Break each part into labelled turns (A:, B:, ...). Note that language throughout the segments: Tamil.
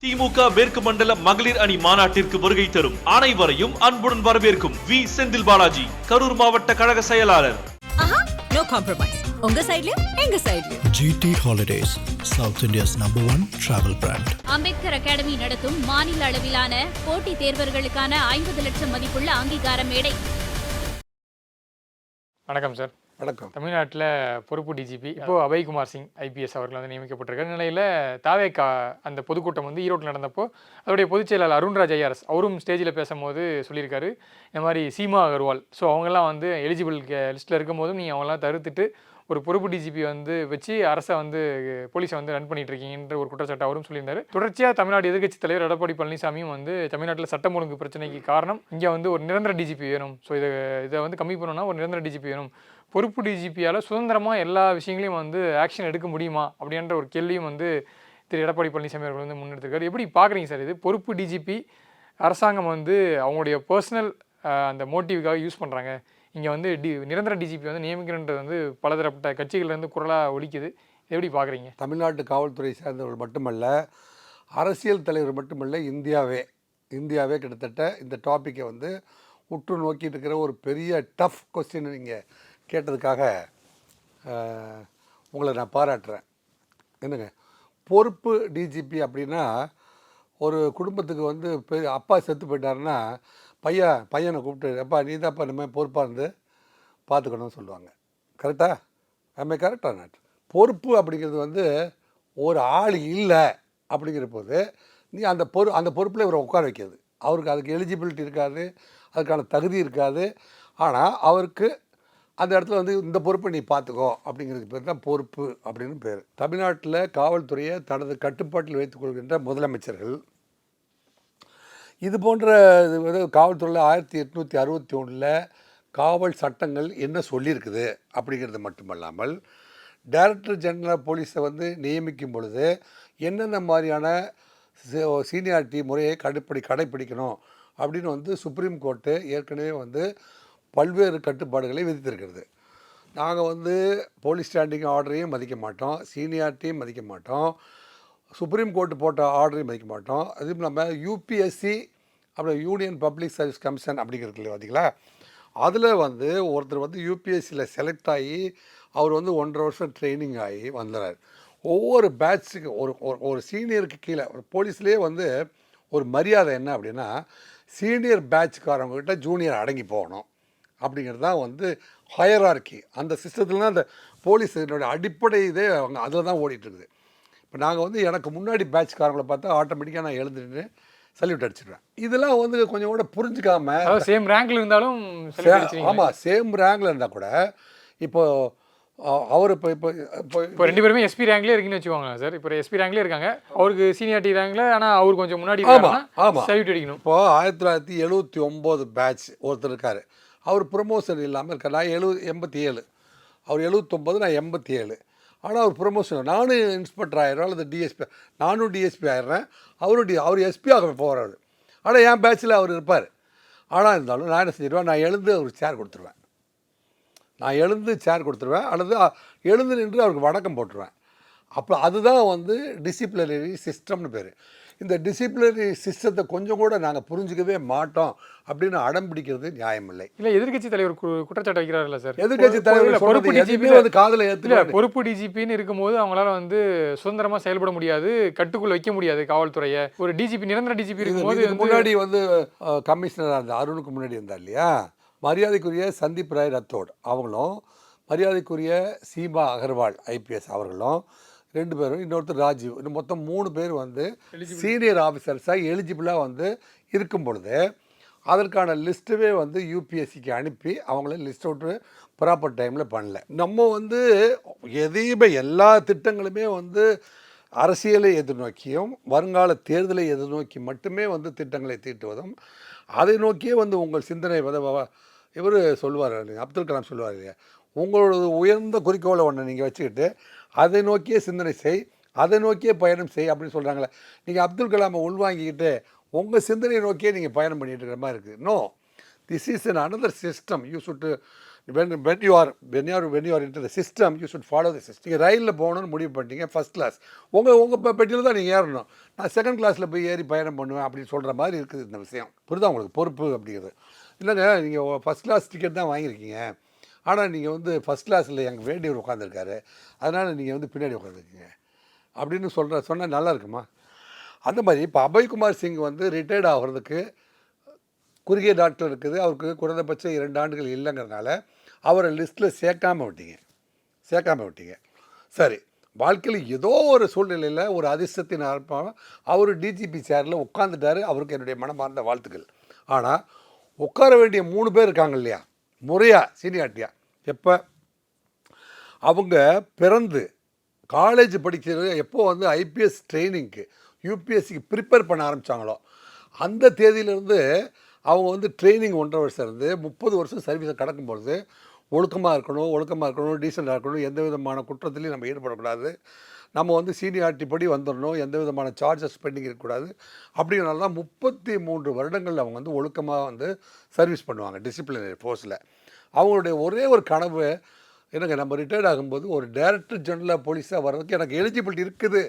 A: திமுக மேற்கு மண்டல மகளிர் அணி மாநாட்டிற்கு வருகை தரும் அனைவரையும் அன்புடன் வரவேற்கும் வி செந்தில் பாலாஜி, கரூர் மாவட்ட கழக செயலாளர்.
B: No compromise. உங்க சைடுலயும் எங்க சைடுலயும்.
C: GT Holidays, South India's #1 travel brand.
D: Ambedkar academy நடத்தும் மாநில அளவிலான போட்டி தேர்வர்களுக்கான 50 லட்சம் மதிப்புள்ள அங்கீகார மேடை.
E: வணக்கம் சார்.
F: வணக்கம்.
E: தமிழ்நாட்டில் பொறுப்பு டிஜிபி இப்போது அபய்குமார் சிங் ஐபிஎஸ் அவர்கள் வந்து நியமிக்கப்பட்டிருக்காரு. நிலையில் தாவேகா அந்த பொதுக்கூட்டம் வந்து ஈரோட்டில் நடந்தப்போ அதோடைய பொதுச் செயலாளர் அருண்ராஜ் ஐஆர்எஸ் அவரும் ஸ்டேஜில் பேசும்போது சொல்லியிருக்காரு, இந்த மாதிரி சீமா அகர்வால் அவங்கெல்லாம் வந்து எலிஜிபிள் லிஸ்ட்டில் இருக்கும் போதும் நீங்கள் அவங்களாம் தடுத்துட்டு ஒரு பொறுப்பு டிஜிபி வந்து வச்சு அரசை வந்து போலீஸை வந்து ரன் பண்ணிட்டு இருக்கீங்கன்ற ஒரு குற்றச்சாட்டு அவரும் சொல்லியிருந்தாரு. தொடர்ச்சியாக தமிழ்நாடு எதிர்க்கட்சி தலைவர் எடப்பாடி பழனிசாமியும் வந்து தமிழ்நாட்டில் சட்டம் ஒழுங்கு பிரச்சனைக்கு காரணம் இங்கே வந்து ஒரு நிரந்தர டிஜிபி வேணும், ஸோ இதை வந்து கம்மி பண்ணணும்னா ஒரு நிரந்தர டிஜிபி வேணும், பொறுப்பு டிஜிபியால் சுதந்திரமாக எல்லா விஷயங்களையும் வந்து ஆக்ஷன் எடுக்க முடியுமா அப்படின்ற ஒரு கேள்வியும் வந்து திரு எடப்பாடி பழனிசாமி அவர்கள் வந்து முன்னெடுத்திருக்காரு. எப்படி பார்க்குறீங்க சார் இது? பொறுப்பு டிஜிபி அரசாங்கம் வந்து அவங்களுடைய பர்சனல் அந்த மோட்டிவுக்காக யூஸ் பண்ணுறாங்க, இங்கே வந்து நிரந்தர டிஜிபி வந்து நியமிக்கிறன்றது வந்து பலதரப்பட்ட கட்சிகள்லேருந்து குரலாக ஒலிக்குது. எப்படி பார்க்குறீங்க?
F: தமிழ்நாட்டு காவல்துறை சேர்ந்தவர்கள் மட்டுமல்ல, அரசியல் தலைவர் மட்டுமல்ல, இந்தியாவே கிட்டத்தட்ட இந்த டாப்பிக்கை வந்து உற்று நோக்கிட்டு இருக்கிற ஒரு பெரிய டஃப் கொஸ்டின் நீங்கள் கேட்டதுக்காக உங்களை நான் பாராட்டுறேன். என்னங்க பொறுப்பு டிஜிபி அப்படின்னா, ஒரு குடும்பத்துக்கு வந்து அப்பா செத்து போயிட்டாருன்னா பையனை கூப்பிட்டு, அப்பா நீ தான்ப்பா இந்த மாதிரி பொறுப்பாக இருந்து பார்த்துக்கணும்னு சொல்லுவாங்க. கரெக்டாக? ஐ கரெக்டாக நாட்? பொறுப்பு அப்படிங்கிறது வந்து ஒரு ஆள் இல்லை அப்படிங்கிற போது நீ அந்த பொறுப்பில் இவரை உட்கார வைக்கிறது. அவருக்கு அதுக்கு எலிஜிபிலிட்டி இருக்காது, அதுக்கான தகுதி இருக்காது. ஆனால் அவருக்கு அந்த இடத்துல வந்து இந்த பொறுப்பை நீ பார்த்துக்கோ அப்படிங்கிறதுக்கு பேர் தான் பொறுப்பு அப்படின்னு பேர். தமிழ்நாட்டில் காவல்துறையை தனது கட்டுப்பாட்டில் வைத்துக்கொள்கின்ற முதலமைச்சர்கள் இது போன்ற காவல்துறையில் 1861 காவல் சட்டங்கள் என்ன சொல்லியிருக்குது அப்படிங்கிறது மட்டுமல்லாமல், டைரக்டர் ஜெனரல் ஆஃப் போலீஸை வந்து நியமிக்கும் பொழுது என்னென்ன மாதிரியான சீனியாரிட்டி முறையை கடைப்பிடிக்கணும் அப்படின்னு வந்து சுப்ரீம் கோர்ட்டு ஏற்கனவே வந்து பல்வேறு கட்டுப்பாடுகளை விதித்திருக்கிறது. நாங்கள் வந்து போலீஸ் ஸ்டாண்டிங் ஆர்டரையும் மதிக்க மாட்டோம், சீனியாரிட்டியும் மதிக்க மாட்டோம், சுப்ரீம் கோர்ட்டு போட்ட ஆர்டரையும் மதிக்க மாட்டோம். அதுவும் இல்லாமல் யூபிஎஸ்சி அப்புறம் யூனியன் பப்ளிக் சர்வீஸ் கமிஷன் அப்படிங்கிறது பார்த்தீங்களா, அதில் வந்து ஒருத்தர் வந்து யூபிஎஸ்சியில் செலக்ட் ஆகி அவர் வந்து 1.5 வருஷம் ட்ரைனிங் ஆகி வந்துடுறார். ஒவ்வொரு பேட்சுக்கு ஒரு சீனியருக்கு கீழே ஒரு போலீஸ்லேயே வந்து ஒரு மரியாதை என்ன அப்படின்னா, சீனியர் பேட்சுக்காரவங்ககிட்ட ஜூனியர் அடங்கி போகணும் அப்படிங்கிறது தான் வந்து ஹையரார்கி. அந்த சிஸ்டத்தில் தான் அந்த போலீஸினுடைய அடிப்படை இதே அவங்க அதில் தான் ஓடிட்டுருக்குது. இப்போ நாங்கள் வந்து எனக்கு முன்னாடி பேட்ச்காரங்களை பார்த்தா ஆட்டோமேட்டிக்காக நான் எழுந்துட்டு சல்யூட் அடிச்சிடுவேன். இதெல்லாம் வந்து கொஞ்சம் கூட புரிஞ்சுக்காம,
E: சேம் ரேங்கில் இருந்தாலும்,
F: ஆமாம் சேம் ரேங்கில் இருந்தால் கூட, இப்போது அவர் இப்போ
E: 2 பேருமே எஸ்பி ரேங்க்லேயே இருக்குன்னு வச்சுக்கோங்க சார். இப்போ எஸ்பி ரேங்க்லேயே இருக்காங்க, அவருக்கு சீனியாரிட்டி ரேங்கில், ஆனால் அவர் கொஞ்சம் முன்னாடி சல்யூட் அடிக்கணும்.
F: இப்போது 1979 பேட்ச் ஒருத்தர் இருக்கார், அவர் ப்ரொமோஷன் இல்லாமல் இருக்கார். நான் 87, அவர் 79, நான் 87. ஆனால் அவர் ப்ரொமோஷன், நானும் இன்ஸ்பெக்டர் ஆயிடுறோம் அல்லது டிஎஸ்பி, நானும் டிஎஸ்பி ஆயிடுறேன், அவர் எஸ்பி ஆக போகிறாரு. ஆனால் என் பேட்சில் அவர் இருப்பார். ஆனால் இருந்தாலும் நான் என்ன செஞ்சிடுவேன், நான் எழுந்து அவருக்கு சேர் கொடுத்துருவேன், அல்லது எழுந்து நின்று அவருக்கு வணக்கம் போட்டுருவேன். அப்போ அதுதான் வந்து டிசிப்ளினரி சிஸ்டம்னு பேர். இந்த டிசிப்ளினரி சிஸ்டத்தை கொஞ்சம் கூட நாங்கள் புரிஞ்சிக்கவே மாட்டோம் அப்படின்னு அடம் பிடிக்கிறது நியாயமில்லை.
E: இல்லை, எதிர்கட்சி தலைவர் குற்றச்சாட்டு வைக்கிறாருல்ல சார்.
F: எதிர்கட்சி தலைவர் பொறுப்பு டிஜிபி வந்து காதில் ஏற்றுல.
E: பொறுப்பு டிஜிபின்னு இருக்கும்போது அவங்களால வந்து சுதந்திரமாக செயல்பட முடியாது, கட்டுக்குள் வைக்க முடியாது காவல்துறையை. ஒரு டிஜிபி, நிரந்தர டிஜிபி இருக்கும்போது
F: முன்னாடி வந்து கமிஷனராக இருந்தார், அருணுக்கு முன்னாடி இருந்தார் இல்லையா, மரியாதைக்குரிய சந்தீப் ராய் ரத்தோட் அவங்களும், மரியாதைக்குரிய சீமா அகர்வால் ஐபிஎஸ் அவர்களும் 2 பேரும், இன்னொருத்தர் ராஜீவ், இன்னும் மொத்தம் 3 பேர் வந்து சீனியர் ஆஃபீஸர்ஸாக எலிஜிபிளாக வந்து இருக்கும் பொழுது அதற்கான லிஸ்ட்டுவே வந்து யூபிஎஸ்சிக்கு அனுப்பி அவங்கள லிஸ்ட் அவுட்டு ப்ராப்பர் டைமில் பண்ணல. நம்ம வந்து எதையுமே எல்லா திட்டங்களுமே வந்து அரசியலை எதிர்நோக்கியும் வருங்கால தேர்தலை எதிர்நோக்கி மட்டுமே வந்து திட்டங்களை தீட்டுவதும், அதை நோக்கியே வந்து உங்கள் சிந்தனை இவர் சொல்லுவார், அப்துல் கலாம் சொல்லுவார் இல்லையா, உங்களோட உயர்ந்த குறிக்கோளை ஒன்று நீங்கள் வச்சுக்கிட்டு அதை நோக்கியே சிந்தனை செய், அதை நோக்கியே பயணம் செய் அப்படின்னு சொல்கிறாங்களே. நீங்கள் அப்துல் கலாமை உள்வாங்கிக்கிட்டு உங்கள் சிந்தனையை நோக்கியே நீங்கள் பயணம் பண்ணிகிட்டு இருக்கிற மாதிரி இருக்குது. No, this is an another system. You should when you are into the system, you should follow the system. நீங்கள் ரயிலில் போகணுன்னு முடிவு பண்ணிட்டீங்க, ஃபஸ்ட் கிளாஸ் உங்கள் பெட்டியில் தான் நீங்கள் ஏறணும். நான் செகண்ட் கிளாஸில் போய் ஏறி பயணம் பண்ணுவேன் அப்படின்னு சொல்கிற மாதிரி இருக்குது இந்த விஷயம். புரியுதா உங்களுக்கு பொறுப்பு அப்படிங்கிறது? இல்லைங்க, நீங்கள் ஃபஸ்ட் கிளாஸ் டிக்கெட் தான் வாங்கியிருக்கீங்க, ஆனால் நீங்கள் வந்து ஃபஸ்ட் கிளாஸில் எங்கள் வேண்டியவர் உட்காந்துருக்காரு, அதனால் நீங்கள் வந்து பின்னாடி உட்காந்துருக்கீங்க அப்படின்னு சொன்னால் நல்லா இருக்குமா? அந்த மாதிரி இப்போ அபய்குமார் சிங் வந்து ரிட்டையர்ட் ஆகிறதுக்கு குறுகிய டாக்டர் இருக்குது, அவருக்கு குறைந்தபட்சம் 2 ஆண்டுகள் இல்லைங்கிறதுனால அவரை லிஸ்ட்டில் சேர்க்காமல் விட்டீங்க. சரி, வாழ்க்கையில் ஏதோ ஒரு சூழ்நிலையில் ஒரு அதிர்ஷ்டத்தின் அர்ப்பம் அவர் டிஜிபி சேரில் உட்காந்துட்டார், அவருக்கு என்னுடைய மனமார்ந்த வாழ்த்துக்கள். ஆனால் உட்கார வேண்டிய 3 பேர் இருக்காங்க இல்லையா, முறையாக சீனியாரிட்டியாக, எப்போ அவங்க பிறந்து காலேஜ் படிக்கிறது எப்போ வந்து ஐபிஎஸ் ட்ரைனிங்க்கு யூபிஎஸ்சிக்கு ப்ரிப்பேர் பண்ண ஆரம்பித்தாங்களோ அந்த தேதியிலேருந்து அவங்க வந்து ட்ரைனிங் 1.5 வருஷம் இருந்து 30 வருஷம் சர்வீஸை கடக்கும்பொழுது ஒழுக்கமாக இருக்கணும், டீசெண்டாக இருக்கணும், எந்த விதமான குற்றத்துலையும் நம்ம ஈடுபடக்கூடாது, நம்ம வந்து சீனியாரிட்டி படி வந்துடணும், எந்த விதமான சார்ஜஸ் பெண்டிங் இருக்கக்கூடாது. அப்படிங்கிறனால தான் 33 வருடங்கள் அவங்க வந்து ஒழுக்கமாக வந்து சர்வீஸ் பண்ணுவாங்க டிசிப்ளினரி ஃபோர்ஸில். அவங்களுடைய ஒரே ஒரு கனவு எனக்கு, நம்ம ரிட்டையர்ட் ஆகும்போது ஒரு டைரக்டர் ஜெனரல் ஆஃப் போலீஸாக வர்றதுக்கு எனக்கு எலிஜிபிலிட்டி இருக்குது,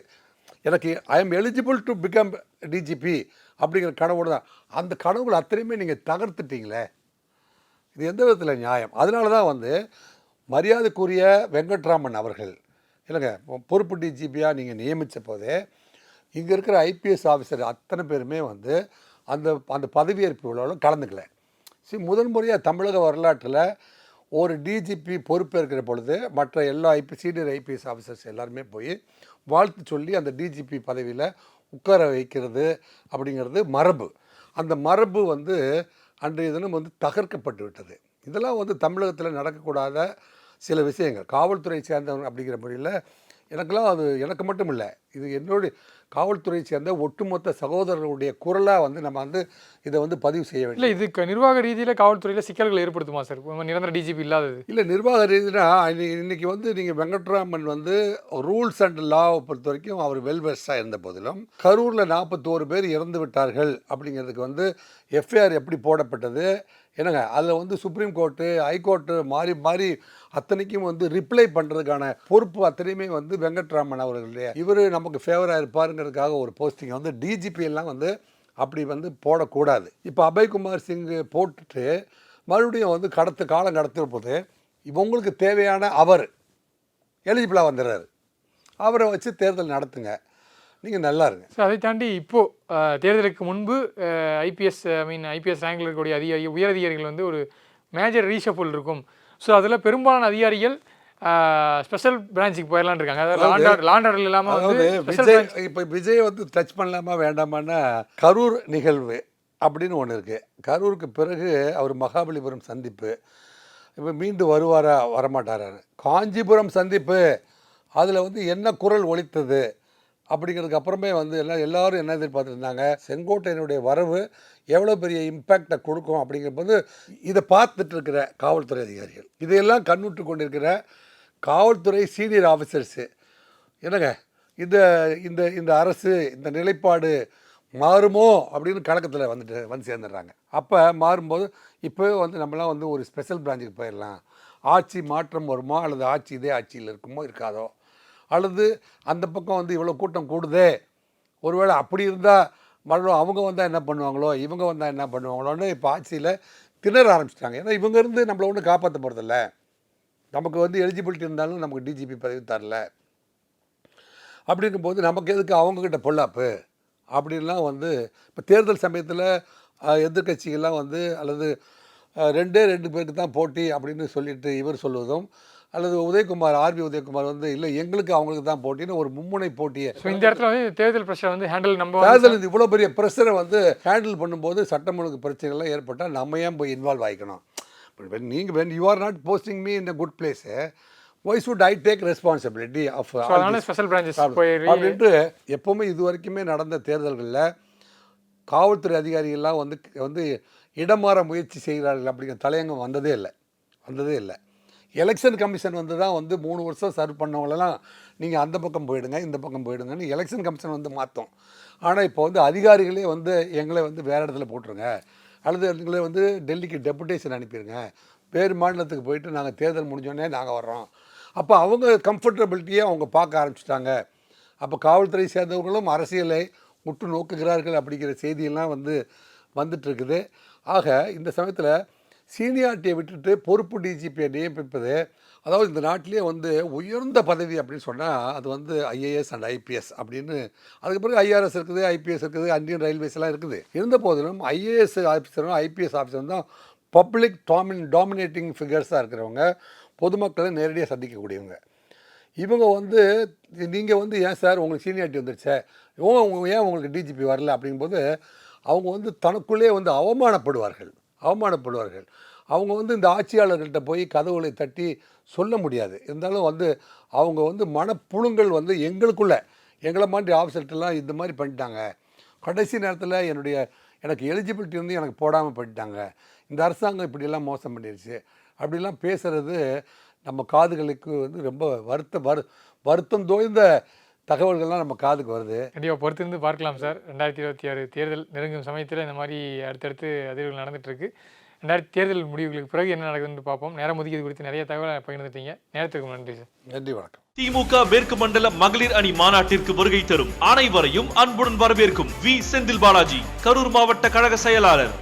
F: எனக்கு I am eligible to become DGP அப்படிங்கிற கனவோடு தான். அந்த கனவுகள் அத்தனையுமே நீங்கள் தகர்த்துட்டீங்களே, இது எந்த விதத்தில் நியாயம்? அதனால தான் வந்து மரியாதைக்குரிய வெங்கட்ராமன் அவர்கள் இல்லைங்க பொறுப்பு டிஜிபியாக நீங்கள் நியமித்த போதே இங்கே இருக்கிற ஐபிஎஸ் ஆஃபீஸர் அத்தனை பேருமே வந்து அந்த பதவியேற்பு விழாவில் கலந்துக்கல. முதல் முறையாக தமிழக வரலாற்றில் ஒரு டிஜிபி பொறுப்பேற்கிற பொழுது மற்ற எல்லா சீனியர் ஐபிஎஸ் ஆஃபீஸர்ஸ் எல்லாருமே போய் வாழ்த்து சொல்லி அந்த டிஜிபி பதவியில் உட்கார வைக்கிறது அப்படிங்கிறது மரபு. அந்த மரபு வந்து அன்றைய தினம் வந்து தகர்க்கப்பட்டு விட்டது. இதெல்லாம் வந்து தமிழகத்தில் நடக்கக்கூடாத சில விஷயங்கள். காவல்துறை சேர்ந்தவங்க அப்படிங்கிற முறையில் எனக்கெல்லாம் அது எனக்கு மட்டும் இல்லை, இது என்னுடைய காவல்துறை சேர்ந்த ஒட்டுமொத்த சகோதரர்களுடைய குரலாக வந்து நம்ம வந்து இதை வந்து பதிவு செய்ய வேண்டும்.
E: இல்லை, இதுக்கு நிர்வாக ரீதியில் காவல்துறையில் சிக்கல்கள் ஏற்படுத்துமா சார் நிரந்தர டிஜிபி இல்லாதது?
F: இல்லை, நிர்வாக ரீதினா இன்றைக்கி வந்து நீங்கள் வெங்கட்ராமன் வந்து ரூல்ஸ் அண்ட் லாவை பொறுத்த வரைக்கும் அவர் வெல்வெஸ்டாக இருந்த போதிலும் கரூரில் 41 பேர் இறந்து விட்டார்கள் அப்படிங்கிறதுக்கு வந்து எஃப்ஐஆர் எப்படி போடப்பட்டது என்னங்க, அதில் வந்து சுப்ரீம் கோர்ட்டு ஹைகோர்ட்டு மாறி அத்தனைக்கும் வந்து ரிப்ளை பண்ணுறதுக்கான பொறுப்பு அத்தனையுமே வந்து வெங்கட்ராமன் அவர்களுடைய. இவர் நமக்கு ஃபேவராக இருப்பாருங்கிறதுக்காக ஒரு போஸ்டிங்கை வந்து டிஜிபி எல்லாம் வந்து அப்படி வந்து போடக்கூடாது. இப்போ அபய்குமார் சிங் போட்டுட்டு மறுபடியும் வந்து காலம் கடத்துற போது இவங்களுக்கு தேவையான அவர் எலிஜிபிளாக வந்துடுறாரு, அவரை வச்சு தேர்தல் நடத்துங்க, நீங்கள் நல்லா இருங்க.
E: ஸோ அதை தாண்டி இப்போது தேர்தலுக்கு முன்பு ஐபிஎஸ் ரேங்கில் இருக்கக்கூடிய உயரதிகாரிகள் வந்து ஒரு மேஜர் ரீஷஃபுல் இருக்கும். ஸோ அதில் பெரும்பாலான அதிகாரிகள் ஸ்பெஷல் பிரான்ச்சுக்கு போயிடலான்னு இருக்காங்க. அதாவது லாண்டர் இல்லாமல் வந்து
F: இப்போ விஜய் வந்து டச் பண்ணலாமா வேண்டாமான்னா கரூர் நிகழ்வு அப்படின்னு ஒன்று இருக்குது. கரூருக்கு பிறகு அவர் மகாபலிபுரம் சந்திப்பு, இப்போ மீண்டும் வருவாரா வரமாட்டாரான்னு. காஞ்சிபுரம் சந்திப்பு, அதில் வந்து என்ன குரல் ஒலித்தது அப்படிங்கிறதுக்கு அப்புறமே வந்து எல்லோரும் என்ன எதிர்பார்த்துருந்தாங்க, செங்கோட்டையனுடைய வரவு எவ்வளோ பெரிய இம்பேக்டை கொடுக்கும் அப்படிங்கும்போது இதை பார்த்துட்டு இருக்கிற காவல்துறை அதிகாரிகள், இதையெல்லாம் கண்ணுட்டு கொண்டிருக்கிற காவல்துறை சீனியர் ஆஃபீஸர்ஸு என்னங்க இந்த அரசு இந்த நிலைப்பாடு மாறுமோ அப்படின்னு கலக்கத்தில் வந்து சேர்ந்துடுறாங்க. அப்போ மாறும்போது இப்போவே வந்து நம்மளாம் வந்து ஒரு ஸ்பெஷல் பிரான்ச்சுக்கு போயிடலாம், ஆட்சி மாற்றம் வருமா அல்லது ஆட்சி இதே ஆட்சியில் இருக்குமோ இருக்காதோ, அல்லது அந்த பக்கம் வந்து இவ்வளோ கூட்டம் கூடுதே, ஒருவேளை அப்படி இருந்தால் மறுபடியும் அவங்க வந்தால் என்ன பண்ணுவாங்களோ இவங்க வந்தால் என்ன பண்ணுவாங்களோன்னு இப்போ ஆட்சியில் திணற ஆரம்பிச்சிட்டாங்க. ஏன்னா இவங்க இருந்து நம்மளை ஒன்றும் காப்பாற்ற போகிறதில்ல, நமக்கு வந்து எலிஜிபிலிட்டி இருந்தாலும் நமக்கு டிஜிபி பதவி தரல, அப்படிங்கும்போது நமக்கு எதுக்கு அவங்கக்கிட்ட பொல்லாப்பு அப்படின்லாம் வந்து இப்போ தேர்தல் சமயத்தில் எதிர்கட்சிகள்லாம் வந்து அல்லது 2 பேருக்கு தான் போட்டி அப்படின்னு சொல்லிட்டு இவர் சொல்வதும், அல்லது ஆர்பி உதயகுமார் வந்து இல்லை எங்களுக்கு அவங்களுக்கு தான் போட்டின்னு ஒரு மும்முனை போட்டியை.
E: இந்த இடத்துல வந்து தேர்தல் ப்ரெஷர் வந்து
F: தேர்தல் இவ்வளோ பெரிய ப்ரெஷரை வந்து ஹேண்டில் பண்ணும்போது சட்டம் ஒழுங்கு பிரச்சனைகள்லாம் ஏற்பட்டால் நம்ம ஏன் போய் involve ஆகிக்கணும்? when you are not posting me in a good place, why should I take responsibility of
E: special branches
F: அப்படின்ட்டு எப்போவுமே இது வரைக்குமே நடந்த தேர்தல்களில் காவல்துறை அதிகாரிகள்லாம் வந்து இடமாற முயற்சி செய்கிறார்கள் அப்படிங்கிற தலையங்கம் வந்ததே இல்லை. எலெக்ஷன் கமிஷன் வந்து தான் வந்து 3 வருஷம் சர்வ் பண்ணவங்களெல்லாம் நீங்கள் அந்த பக்கம் போயிடுங்க இந்த பக்கம் போயிடுங்கன்னு எலெக்ஷன் கமிஷன் வந்து மாற்றோம். ஆனால் இப்போ வந்து அதிகாரிகளே வந்து எங்களை வந்து வேறு இடத்துல போட்டுருங்க, அல்லது எங்களை வந்து டெல்லிக்கு டெபுடேஷன் அனுப்பிடுங்க, வேறு மாநிலத்துக்கு போயிட்டு நாங்கள் தேர்தல் முடிஞ்சோடனே நாங்கள் வர்றோம். அப்போ அவங்க கம்ஃபர்டபிலிட்டியை அவங்க பார்க்க ஆரம்பிச்சிட்டாங்க. அப்போ காவல்துறை சேர்ந்தவர்களும் அரசியலை உற்று நோக்குகிறார்கள் அப்படிங்கிற செய்தியெல்லாம் வந்துட்டுருக்குது. ஆக இந்த சமயத்தில் சீனியாரிட்டியை விட்டுட்டு பொறுப்பு டிஜிபியை நியமிப்பது, அதாவது இந்த நாட்டிலே வந்து உயர்ந்த பதவி அப்படின்னு சொன்னால் அது வந்து ஐஏஎஸ் அண்ட் ஐபிஎஸ் அப்படின்னு. அதுக்கு பிறகு ஐஆர்எஸ் இருக்குது, ஐபிஎஸ் இருக்குது, இந்தியன் ரயில்வேஸ்லாம் இருக்குது. இருந்த போதிலும் ஐஏஎஸ் ஆஃபீஸரும் ஐபிஎஸ் ஆஃபீஸரும் தான் பப்ளிக் டாமினேட்டிங் ஃபிகர்ஸாக இருக்கிறவங்க, பொதுமக்களை நேரடியாக சந்திக்கக்கூடியவங்க. இவங்க வந்து நீங்கள் வந்து ஏன் சார் உங்களுக்கு சீனியாரிட்டி வந்துருச்சே, ஏன் உங்களுக்கு டிஜிபி வரல அப்படிங்கும்போது அவங்க வந்து தனக்குள்ளே வந்து அவமானப்படுவார்கள். அவங்க வந்து இந்த ஆட்சியாளர்கள்ட்ட போய் கதவுகளை தட்டி சொல்ல முடியாது. இருந்தாலும் வந்து அவங்க வந்து மனப்புழுங்கள் வந்து எங்களை மாதிரி ஆஃபீஸர்ட்டெல்லாம் இந்த மாதிரி பண்ணிட்டாங்க, கடைசி நேரத்தில் எனக்கு எலிஜிபிலிட்டி வந்து எனக்கு போடாமல் பண்ணிட்டாங்க, இந்த அரசாங்கம் இப்படியெல்லாம் மோசம் பண்ணிடுச்சு அப்படிலாம் பேசுகிறது நம்ம காதுகளுக்கு வந்து ரொம்ப வருத்தம் தோய்ந்த தகவல்கள்லாம் நம்ம காதுக்கு வருது.
E: கண்டிப்பாக பொறுத்திருந்து பார்க்கலாம் சார். 2026 தேர்தல் நெருங்கும் சமயத்தில் இந்த மாதிரி அடுத்தடுத்து அதிர்வுகள் நடந்துகிட்ருக்கு. 2000 தேர்தல் முடிவுகளுக்கு பிறகு என்ன நடக்குதுன்னு பார்ப்போம். நேரம் ஒதுக்கியது குறித்து நிறைய தகவலை பகிர்ந்துட்டீங்க. நேரத்துக்கு நன்றி சார்.
F: நன்றி, வணக்கம்.
A: திமுக மேற்கு மண்டல மகளிர் அணி மாநாட்டிற்கு வருகை தரும் அனைவரையும் அன்புடன் வரவேற்கும் வி செந்தில் பாலாஜி, கரூர் மாவட்ட கழக செயலாளர்.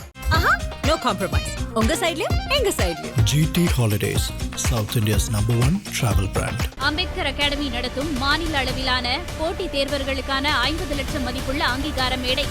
B: No compromise. உங்க சைடுலயும் எங்க சைடுலயும்.
C: GT Holidays, South India's #1 travel brand.
D: Ambedkar academy நடத்தும் மாநில அளவிலான போட்டித் தேர்வர்களுக்கான 50 லட்சம் மதிப்புள்ள அங்கீகார மேடை